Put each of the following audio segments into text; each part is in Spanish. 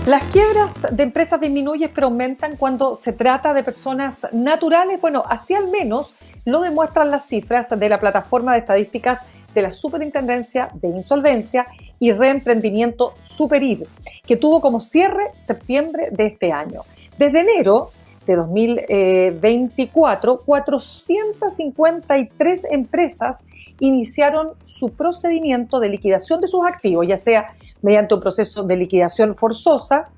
Las quiebras de empresas disminuyen pero aumentan cuando se trata de personas naturales. Bueno, así al menos lo demuestran las cifras de la plataforma de estadísticas de la Superintendencia de Insolvencia y Reemprendimiento Superid, que tuvo como cierre septiembre de este año. Desde enero de 2024, 453 empresas iniciaron su procedimiento de liquidación de sus activos, ya sea mediante un proceso de liquidación forzosa,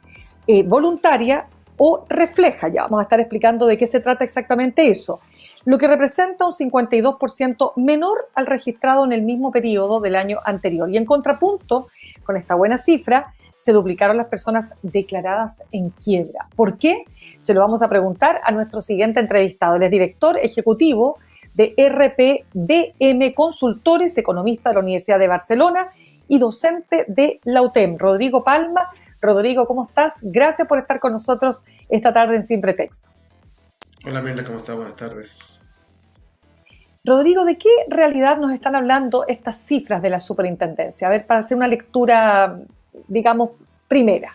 voluntaria o refleja. Ya vamos a estar explicando de qué se trata exactamente eso, lo que representa un 52% menor al registrado en el mismo periodo del año anterior. Y en contrapunto con esta buena cifra, se duplicaron las personas declaradas en quiebra. ¿Por qué? Se lo vamos a preguntar a nuestro siguiente entrevistado. Él es director ejecutivo de RPDM Consultores, economista de la Universidad de Barcelona y docente de la UTEM, Rodrigo Palma. Rodrigo, ¿cómo estás? Gracias por estar con nosotros esta tarde en Sin Pretexto. Hola Mirna, ¿cómo estás? Buenas tardes. Rodrigo, ¿de qué realidad nos están hablando estas cifras de la superintendencia? A ver, para hacer una lectura, digamos, primera.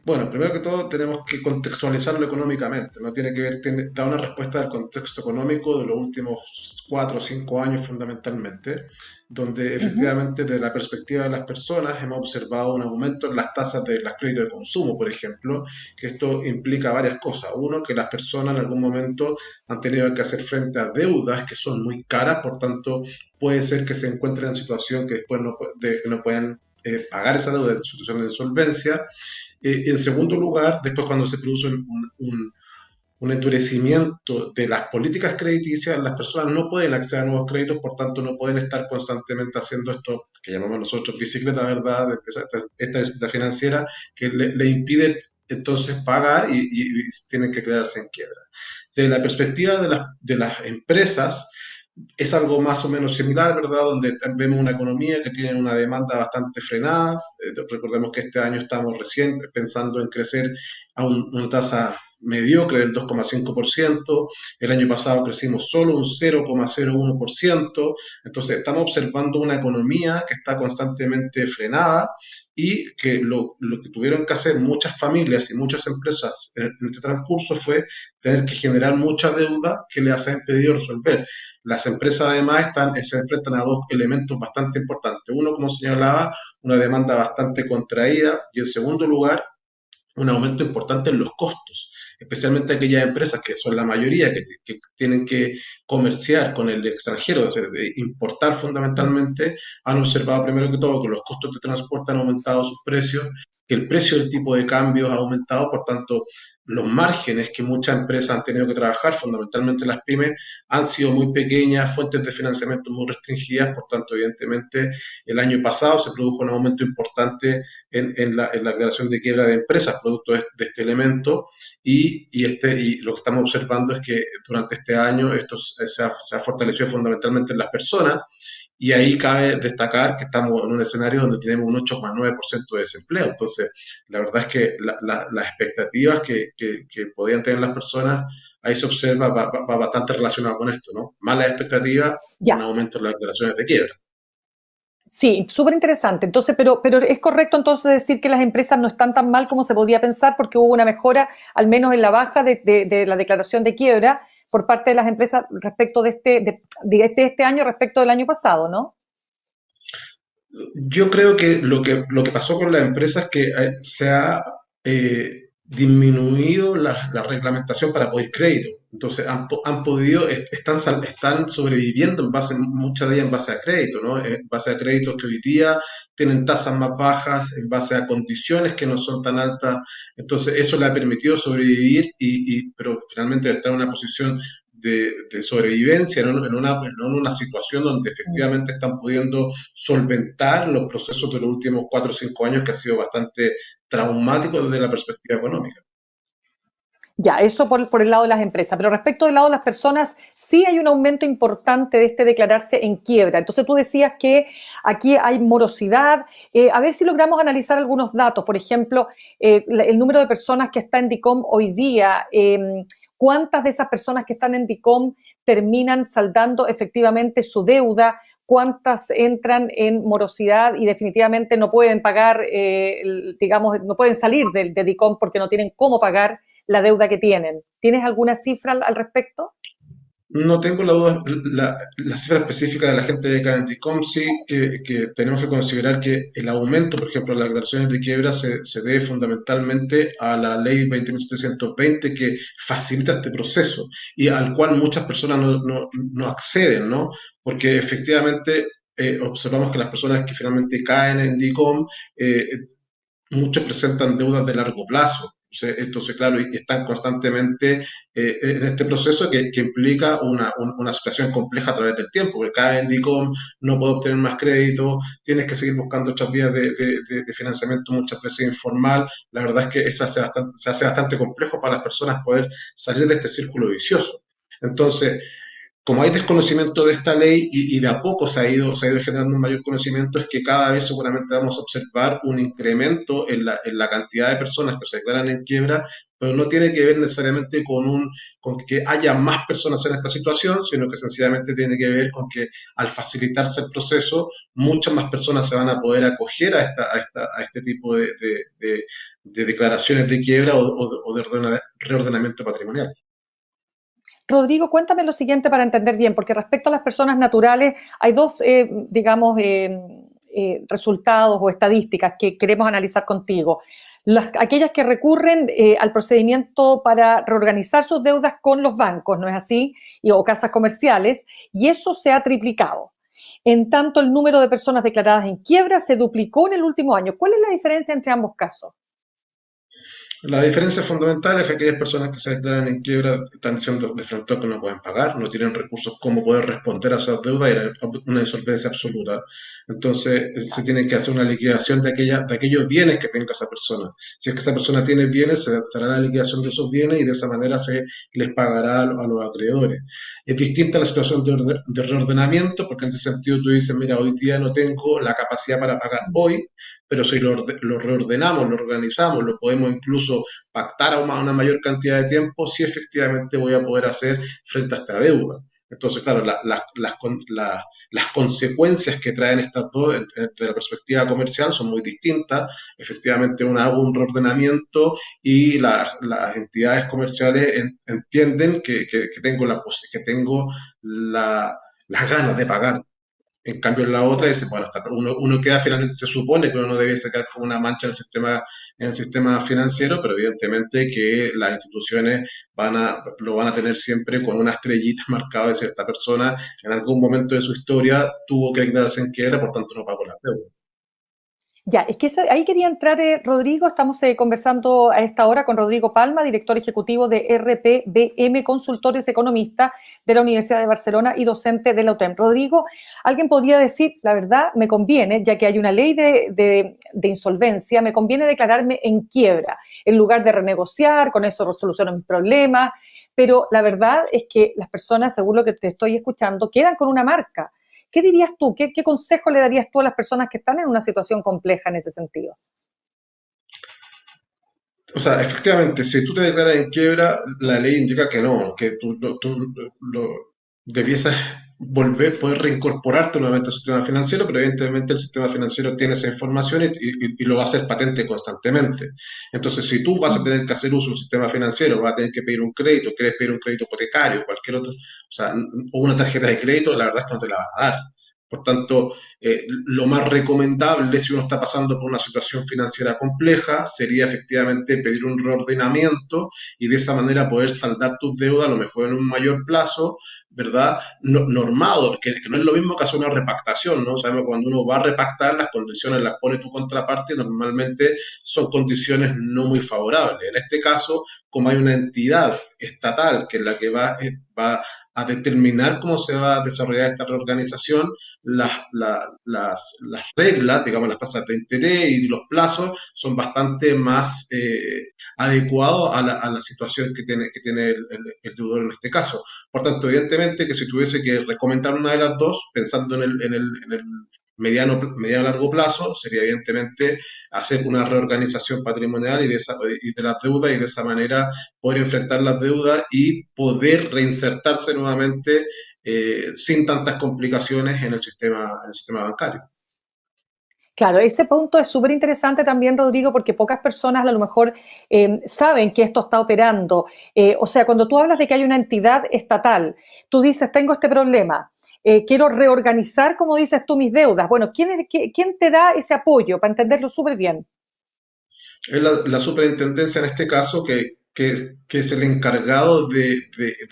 Bueno, primero que todo tenemos que contextualizarlo económicamente, ¿no? Tiene que ver, da una respuesta del contexto económico de los últimos 4 o 5 años fundamentalmente, donde efectivamente desde la perspectiva de las personas hemos observado un aumento en las tasas de los créditos de consumo, por ejemplo, que esto implica varias cosas. Uno, que las personas en algún momento han tenido que hacer frente a deudas que son muy caras, por tanto puede ser que se encuentren en situación que después no puedan pagar esa deuda en situación de insolvencia. En segundo lugar, después cuando se produce un endurecimiento de las políticas crediticias, las personas no pueden acceder a nuevos créditos, por tanto no pueden estar constantemente haciendo esto que llamamos nosotros bicicleta, ¿verdad? Esta bicicleta financiera que le impide entonces pagar y tienen que quedarse en quiebra. Desde la perspectiva de las empresas, es algo más o menos similar, ¿verdad? Donde vemos una economía que tiene una demanda bastante frenada. Recordemos que este año estamos recién pensando en crecer a una tasa mediocre del 2,5%. El año pasado crecimos solo un 0,01%. Entonces estamos observando una economía que está constantemente frenada y que lo que tuvieron que hacer muchas familias y muchas empresas en este transcurso fue tener que generar mucha deuda que les ha impedido resolver. Las empresas además se enfrentan a dos elementos bastante importantes. Uno, como señalaba, una demanda bastante contraída y en segundo lugar, un aumento importante en los costos, especialmente aquellas empresas que son la mayoría que tienen que comerciar con el extranjero, es decir, de importar fundamentalmente, han observado primero que todo que los costos de transporte han aumentado sus precios, que el precio del tipo de cambio ha aumentado, por tanto, los márgenes que muchas empresas han tenido que trabajar, fundamentalmente las pymes, han sido muy pequeñas, fuentes de financiamiento muy restringidas, por tanto, evidentemente, el año pasado se produjo un aumento importante en la creación de quiebra de empresas, producto de este elemento, y lo que estamos observando es que durante este año esto se ha fortalecido fundamentalmente en las personas, y ahí cabe destacar que estamos en un escenario donde tenemos un 8,9% de desempleo. Entonces, la verdad es que las expectativas que podían tener las personas, ahí se observa, va bastante relacionado con esto, ¿no? Malas expectativas, un Ya. aumento en las declaraciones de quiebra. Sí, súper interesante. Entonces, pero es correcto entonces decir que las empresas no están tan mal como se podía pensar porque hubo una mejora, al menos en la baja de la declaración de quiebra por parte de las empresas respecto de este año respecto del año pasado, ¿no? Yo creo que lo que pasó con las empresas es que se ha disminuido la reglamentación para pedir crédito. Entonces han podido, están sobreviviendo muchas de ellas en base a crédito, ¿no? En base a créditos que hoy día tienen tasas más bajas, en base a condiciones que no son tan altas. Entonces eso le ha permitido sobrevivir, pero finalmente está en una posición de sobrevivencia, ¿no? En una situación donde efectivamente están pudiendo solventar los procesos de los últimos 4 o 5 años que ha sido bastante traumático desde la perspectiva económica. Ya, eso por el lado de las empresas. Pero respecto del lado de las personas, sí hay un aumento importante de este declararse en quiebra. Entonces tú decías que aquí hay morosidad. A ver si logramos analizar algunos datos. Por ejemplo, el número de personas que está en DICOM hoy día. ¿Cuántas de esas personas que están en DICOM terminan saldando efectivamente su deuda? ¿Cuántas entran en morosidad y definitivamente no pueden pagar, digamos, no pueden salir de DICOM porque no tienen cómo pagar la deuda que tienen? ¿Tienes alguna cifra al respecto? No tengo la duda, la cifra específica de la gente de Candycom, sí que tenemos que considerar que el aumento, por ejemplo, de las declaraciones de quiebra se debe fundamentalmente a la ley 20.720 que facilita este proceso y al cual muchas personas no acceden, ¿no? Porque efectivamente observamos que las personas que finalmente caen en DICOM, muchos presentan deudas de largo plazo. Entonces, claro, y están constantemente en este proceso que implica una situación compleja a través del tiempo, porque cada Endicom no puede obtener más crédito, tienes que seguir buscando otras vías de financiamiento, muchas veces informal. La verdad es que eso se hace bastante complejo para las personas poder salir de este círculo vicioso. Entonces, como hay desconocimiento de esta ley y de a poco se ha ido generando un mayor conocimiento, es que cada vez seguramente vamos a observar un incremento en la cantidad de personas que se declaran en quiebra, pero no tiene que ver necesariamente con que haya más personas en esta situación, sino que sencillamente tiene que ver con que al facilitarse el proceso, muchas más personas se van a poder acoger a este tipo de declaraciones de quiebra o de reordenamiento patrimonial. Rodrigo, cuéntame lo siguiente para entender bien, porque respecto a las personas naturales hay dos, digamos, resultados o estadísticas que queremos analizar contigo. Aquellas que recurren al procedimiento para reorganizar sus deudas con los bancos, ¿no es así? O casas comerciales, y eso se ha triplicado. En tanto, el número de personas declaradas en quiebra se duplicó en el último año. ¿Cuál es la diferencia entre ambos casos? La diferencia fundamental es que aquellas personas que se declaran en quiebra están diciendo de frente que no pueden pagar, no tienen recursos como poder responder a esas deudas y era una insolvencia absoluta. Entonces, se tiene que hacer una liquidación de aquellos bienes que tenga esa persona. Si es que esa persona tiene bienes, se hará la liquidación de esos bienes y de esa manera se les pagará a los acreedores. Es distinta la situación de reordenamiento, porque en ese sentido tú dices, mira, hoy día no tengo la capacidad para pagar hoy, pero si lo reordenamos, lo organizamos, lo podemos incluso pactar a una mayor cantidad de tiempo, sí efectivamente voy a poder hacer frente a esta deuda. Entonces, claro, las consecuencias que traen estas dos desde la perspectiva comercial son muy distintas. Efectivamente, hago un reordenamiento y las entidades comerciales entienden que tengo las ganas de pagar. En cambio, en la otra dice, bueno, uno queda finalmente, se supone que uno no debe sacar como una mancha en el sistema financiero, pero evidentemente que las instituciones lo van a tener siempre con una estrellita marcada de cierta persona. En algún momento de su historia tuvo que declararse en quiebra, por tanto no pagó las deudas. Ya, es que ahí quería entrar, Rodrigo. Estamos conversando a esta hora con Rodrigo Palma, director ejecutivo de RPBM Consultores Economistas de la Universidad de Barcelona y docente de la UTEM. Rodrigo, alguien podría decir, la verdad, me conviene, ya que hay una ley de insolvencia, me conviene declararme en quiebra, en lugar de renegociar, con eso soluciono mis problemas, pero la verdad es que las personas, según lo que te estoy escuchando, quedan con una marca. ¿Qué dirías tú? ¿Qué consejo le darías tú a las personas que están en una situación compleja en ese sentido? O sea, efectivamente, si tú te declaras en quiebra, la ley indica que no, que tú debieses poder reincorporarte nuevamente al sistema financiero, pero evidentemente el sistema financiero tiene esa información y lo va a hacer patente constantemente. Entonces, si tú vas a tener que hacer uso del sistema financiero, vas a tener que pedir un crédito, quieres pedir un crédito hipotecario, cualquier otro, o sea, o una tarjeta de crédito, la verdad es que no te la van a dar. Por tanto, lo más recomendable si uno está pasando por una situación financiera compleja sería efectivamente pedir un reordenamiento y de esa manera poder saldar tus deudas a lo mejor en un mayor plazo, ¿verdad? Normado, que no es lo mismo que hacer una repactación, ¿no? Sabemos que cuando uno va a repactar, las condiciones las pone tu contraparte y normalmente son condiciones no muy favorables. En este caso, como hay una entidad estatal que es la que va a determinar cómo se va a desarrollar esta reorganización, las reglas, digamos, las tasas de interés y los plazos son bastante más adecuados a la situación que tiene el deudor en este caso. Por tanto, evidentemente que si tuviese que recomendar una de las dos, pensando en el mediano largo plazo, sería evidentemente hacer una reorganización patrimonial y de las deudas y de esa manera poder enfrentar las deudas y poder reinsertarse nuevamente sin tantas complicaciones en el sistema bancario. Claro, ese punto es súper interesante también, Rodrigo, porque pocas personas a lo mejor saben que esto está operando. O sea, cuando tú hablas de que hay una entidad estatal, tú dices, tengo este problema, quiero reorganizar, como dices tú, mis deudas. Bueno, ¿quién te da ese apoyo para entenderlo súper bien? Es la superintendencia en este caso que es el encargado de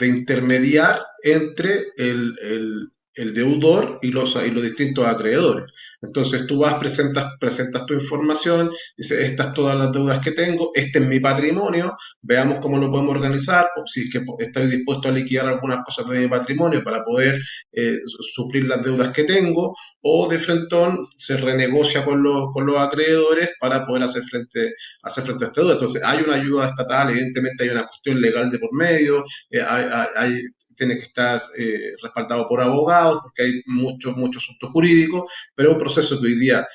intermediar entre el deudor y los distintos acreedores. Entonces tú vas, presentas tu información, dices, estas todas las deudas que tengo, este es mi patrimonio, veamos cómo lo podemos organizar, o si es que estoy dispuesto a liquidar algunas cosas de mi patrimonio para poder suplir las deudas que tengo, o de frentón se renegocia con los acreedores para poder hacer frente a esta deuda. Entonces, hay una ayuda estatal, evidentemente hay una cuestión legal de por medio, tiene que estar respaldado por abogados, porque hay muchos asuntos jurídicos, pero es un proceso que hoy día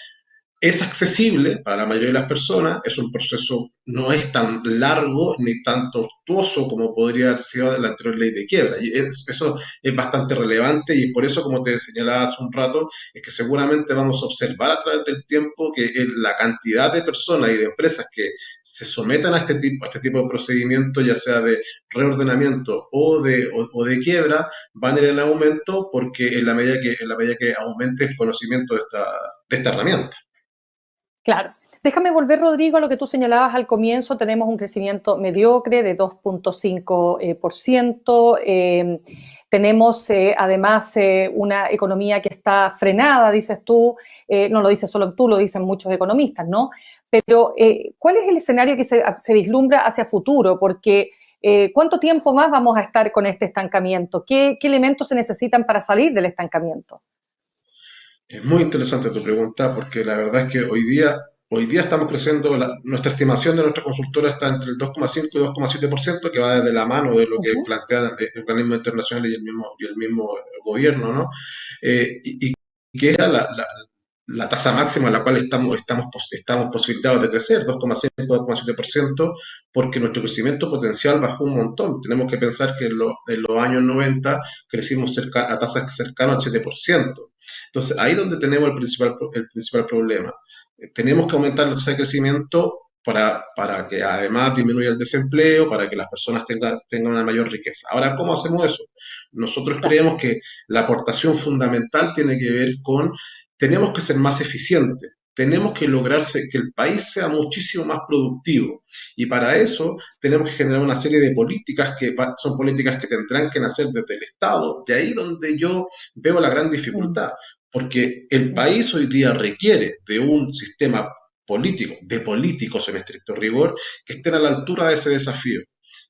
es accesible para la mayoría de las personas, es un proceso, no es tan largo ni tan tortuoso como podría haber sido la anterior ley de quiebra. Eso es bastante relevante y por eso, como te señalaba hace un rato, es que seguramente vamos a observar a través del tiempo que la cantidad de personas y de empresas que se sometan a este tipo de procedimientos, ya sea de reordenamiento o de quiebra, van a ir en aumento porque en la medida que aumente el conocimiento de esta herramienta. Claro. Déjame volver, Rodrigo, a lo que tú señalabas al comienzo. Tenemos un crecimiento mediocre de 2,5%. Tenemos además una economía que está frenada, dices tú. No lo dices solo tú, lo dicen muchos economistas, ¿no? Pero ¿cuál es el escenario que se vislumbra hacia futuro? Porque ¿cuánto tiempo más vamos a estar con este estancamiento? ¿Qué elementos se necesitan para salir del estancamiento? Es muy interesante tu pregunta porque la verdad es que hoy día estamos creciendo, nuestra estimación de nuestra consultora está entre el 2,5 y 2,7%, que va desde la mano de lo que Uh-huh. plantean el organismo internacional y el mismo gobierno, ¿no? Y que era la tasa máxima a la cual estamos posibilitados de crecer, 2,5, 2,7%, porque nuestro crecimiento potencial bajó un montón. Tenemos que pensar que en los años 90 crecimos a tasas cercanas al 7%. Entonces, ahí es donde tenemos el principal problema. Tenemos que aumentar la tasa de crecimiento para que además disminuya el desempleo, para que las personas tengan una mayor riqueza. Ahora, ¿cómo hacemos eso? Nosotros Claro. creemos que la aportación fundamental tiene que ver con, tenemos que ser más eficientes, tenemos que lograrse que el país sea muchísimo más productivo. Y para eso tenemos que generar una serie de políticas que son políticas que tendrán que nacer desde el Estado. Y ahí donde yo veo la gran Mm, dificultad, porque el mm. país hoy día requiere de un sistema político, de políticos en estricto rigor, que estén a la altura de ese desafío.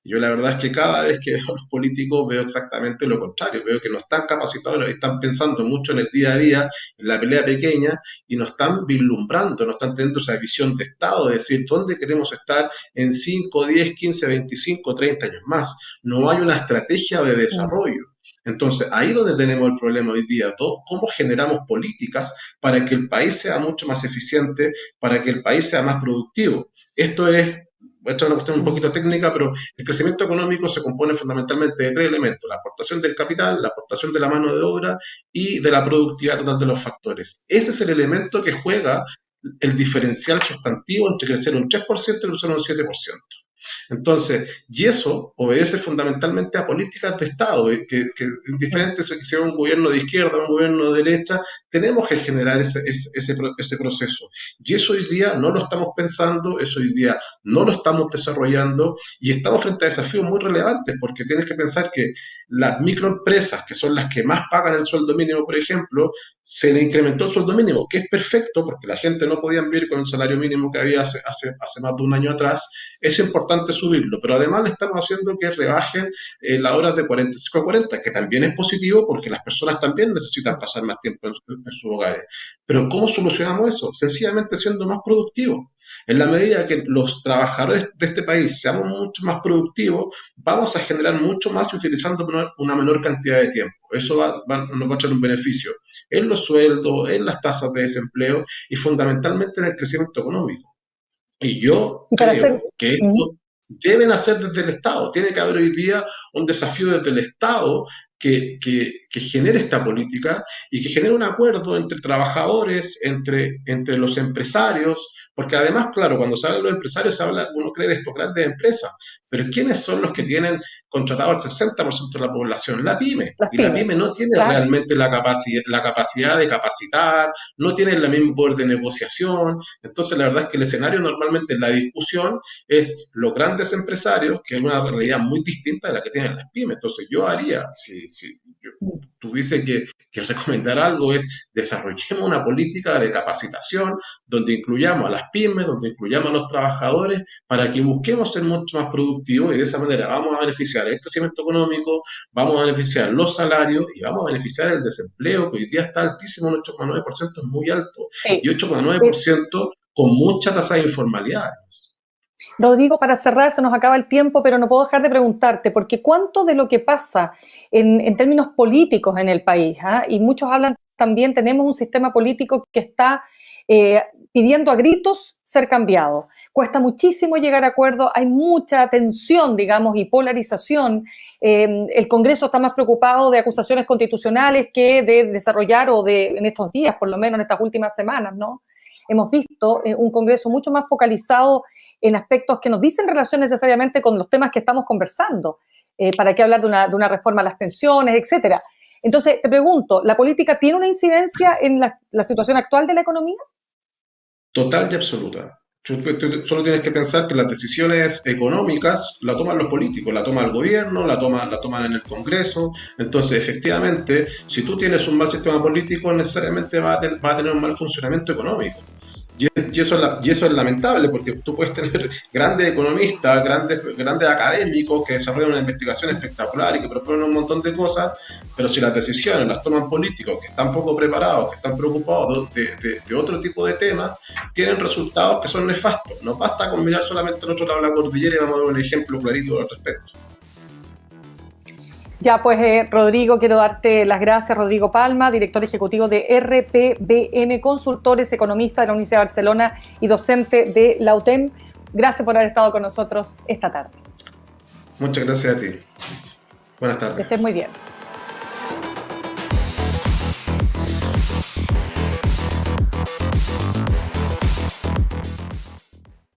Y yo la verdad es que cada vez que veo a los políticos veo exactamente lo contrario, veo que no están capacitados, están pensando mucho en el día a día, en la pelea pequeña, y no están vislumbrando, no están teniendo esa visión de Estado, de decir dónde queremos estar en 5, 10, 15, 25, 30 años más. No hay una estrategia de Mm. desarrollo. Entonces, ahí es donde tenemos el problema hoy día, cómo generamos políticas para que el país sea mucho más eficiente, para que el país sea más productivo. Esto es una cuestión un Mm. poquito técnica, pero el crecimiento económico se compone fundamentalmente de tres elementos: la aportación del capital, la aportación de la mano de obra y de la productividad total de los factores. Ese es el elemento que juega el diferencial sustantivo entre crecer un 3% y crecer un 7%. Entonces, y eso obedece fundamentalmente a políticas de Estado, que indiferente si sea un gobierno de izquierda, un gobierno de derecha, tenemos que generar ese proceso. Y eso hoy día no lo estamos pensando, eso hoy día no lo estamos desarrollando y estamos frente a desafíos muy relevantes porque tienes que pensar que las microempresas, que son las que más pagan el sueldo mínimo, por ejemplo, se le incrementó el sueldo mínimo, que es perfecto porque la gente no podía vivir con el salario mínimo que había hace más de un año atrás. Es importante subirlo, pero además le estamos haciendo que rebajen las horas de 45 a 40, que también es positivo porque las personas también necesitan pasar más tiempo en sus hogares. Pero ¿cómo solucionamos eso? Sencillamente siendo más productivos. En la medida que los trabajadores de este país seamos mucho más productivos, vamos a generar mucho más y utilizando una menor cantidad de tiempo. Eso nos va a traer un beneficio en los sueldos, en las tasas de desempleo y fundamentalmente en el crecimiento económico. Y yo Y para hacer, creo que esto deben hacer desde el Estado. Tiene que haber hoy día un desafío desde el Estado que genere esta política y que genere un acuerdo entre trabajadores, entre los empresarios, porque además, claro, cuando se habla de los empresarios, uno cree de estos grandes empresas, pero ¿quiénes son los que tienen contratado al 60% de la población? La pyme. las Y la pymes, pyme no tiene claro. realmente la capacidad de capacitar, no tiene el mismo poder de negociación. Entonces, la verdad es que el escenario normalmente en la discusión es los grandes empresarios, que es una realidad muy distinta de la que tienen las pymes. Entonces, yo haría, si yo tuviese que recomendar algo, es desarrollemos una política de capacitación donde incluyamos a las pymes, donde incluyamos a los trabajadores, para que busquemos ser mucho más productivos y de esa manera vamos a beneficiar el crecimiento económico, vamos a beneficiar los salarios y vamos a beneficiar el desempleo, que hoy día está altísimo, un 8,9% es muy alto, y Sí. 8,9% con mucha tasa de informalidad. Rodrigo, para cerrar, se nos acaba el tiempo, pero no puedo dejar de preguntarte, porque cuánto de lo que pasa en términos políticos en el país, ¿ah? Y muchos hablan también, tenemos un sistema político que está pidiendo a gritos ser cambiado. Cuesta muchísimo llegar a acuerdos, hay mucha tensión, digamos, y polarización. El Congreso está más preocupado de acusaciones constitucionales que de desarrollar, en estos días, por lo menos en estas últimas semanas, ¿no? Hemos visto un Congreso mucho más focalizado en aspectos que nos dicen relación necesariamente con los temas que estamos conversando. ¿Para qué hablar de una reforma a las pensiones, etcétera? Entonces, te pregunto, ¿la política tiene una incidencia en la situación actual de la economía? Total y absoluta. Tú solo tienes que pensar que las decisiones económicas la toman los políticos, la toma el gobierno, la toman en el Congreso. Entonces, efectivamente, si tú tienes un mal sistema político, necesariamente va a tener un mal funcionamiento económico. Y eso es lamentable porque tú puedes tener grandes economistas, grandes académicos que desarrollan una investigación espectacular y que proponen un montón de cosas, pero si las decisiones las toman políticos que están poco preparados, que están preocupados de otro tipo de temas, tienen resultados que son nefastos. No basta con mirar solamente al otro lado de la cordillera y vamos a ver un ejemplo clarito al respecto. Ya, pues, Rodrigo, quiero darte las gracias. Rodrigo Palma, director ejecutivo de RPBM Consultores, economista de la Universidad de Barcelona y docente de la UTEM. Gracias por haber estado con nosotros esta tarde. Muchas gracias a ti. Buenas tardes. Que estés muy bien.